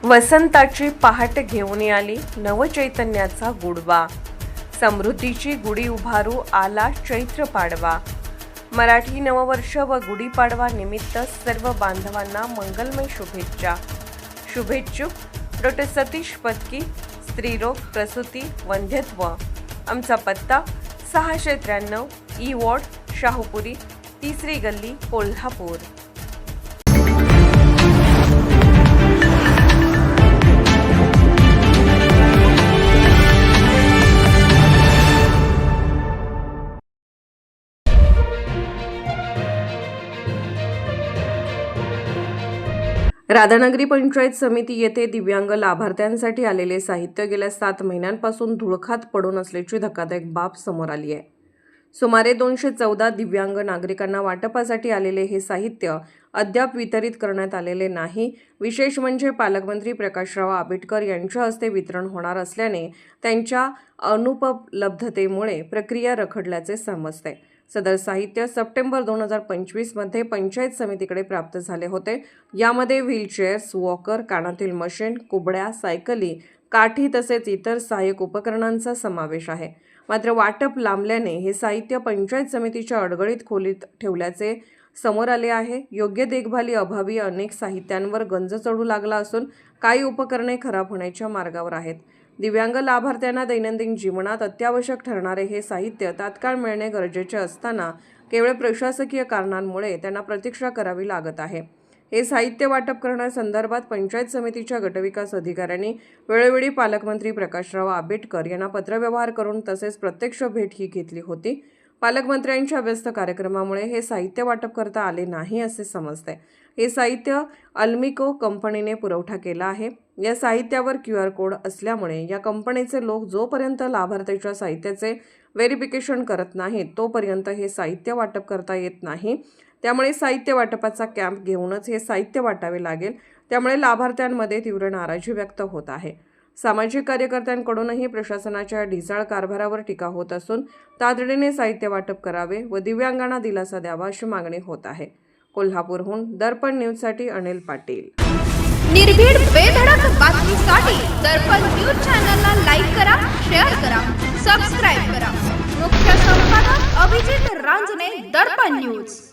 वसंताची पहाट घेऊन आली नवचैतन्याचा गुडवा, समृद्धीची गुढी उभारू आला चैत्र पाडवा। मराठी नववर्ष व गुढीपाडवा निमित्त सर्व बांधवांना मंगलमय शुभेच्छा। शुभेच्छुक डॉ. सतीश पत्की, स्त्रीरोग प्रसूती वंध्यत्व। आमचा पत्ता 693 ई वॉर्ड, शाहूपुरी, 3री गल्ली, कोल्हापूर। राधानगरी पंचायत समिती येथे दिव्यांग लाभार्थ्यांसाठी आलेले साहित्य गेल्या 7 महिन्यांपासून धुळखात पडून असल्याची धक्कादायक बाब समोर आली आहे। सुमारे 214 दिव्यांग नागरिकांना वाटपासाठी आलेले हे साहित्य अद्याप वितरित करण्यात आलेले नाही। विशेष म्हणजे पालकमंत्री प्रकाशराव आंबेडकर यांच्या हस्ते वितरण होणार असल्याने त्यांच्या अनुपलब्धतेमुळे प्रक्रिया रखडल्याचे समजते। सदर साहित्य सप्टेंबर 2025 मध्ये पंचायत समितीकडे प्राप्त झाले होते। यामध्ये व्हीलचेअर्स, वॉकर, कानातील मशीन, कुबड्या, सायकली, काठी तसेच इतर सहाय्यक उपकरणांचा समावेश आहे। मात्र वाटप लांबल्याने हे साहित्य पंचायत समितीच्या अडगळीत खोलीत ठेवल्याचे समोर आले आहे। योग्य देखभाली अभावी अनेक साहित्यांवर गंज चढू लागला असून काही उपकरणे खराब होण्याच्या मार्गावर आहेत। दिव्यांग लाभार्थ्यांना दैनंदिन जीवनात अत्यावश्यक ठरणारे हे साहित्य तात्काळ मिळणे गरजेचे असताना केवळ प्रशासकीय कारणांमुळे त्यांना प्रतीक्षा करावी लागत आहे। हे साहित्य वाटप करण्यासंदर्भात पंचायत समितीच्या गटविकास अधिकाऱ्यांनी वेळोवेळी पालकमंत्री प्रकाशराव आंबेडकर यांना पत्रव्यवहार करून तसेच प्रत्यक्ष भेट ही घेतली होती। पालकमंत्र्यांच्या व्यस्त कार्यक्रमामुळे हे साहित्य वाटप करता आले नाही असे समजते। हे साहित्य अल्मिको कंपनीने पुरवठा केला आहे। या साहित्यावर QR कोड असल्यामुळे या कंपनीचे लोक जोपर्यंत लाभार्थ्याच्या साहित्याचे व्हेरिफिकेशन करत नाहीत तोपर्यंत हे साहित्य वाटप करता येत नाही। त्यामुळे साहित्य वाटपाचा कॅम्प घेऊनच हे साहित्य वाटावे लागेल। त्यामुळे लाभार्थ्यांमध्ये तीव्र नाराजी व्यक्त होत आहे। सामाजिक कार्यकर्त्यांकडूनही प्रशासनाच्या ढिसाळ कारभारावर टीका होत असून तातडीने साहित्य वाटप करावे व दिव्यांगांना दिलासा द्यावा अशी मागणी होत आहे। कोल्हापूरहून दर्पण न्यूजसाठी अनिल पाटील। निर्भीड बेधडक बातमीसाठी दर्पण न्यूज चॅनलला लाईक करा, शेअर करा, सबस्क्राइब करा। मुख्य संपादक अभिजित रांजणे, दर्पण न्यूज।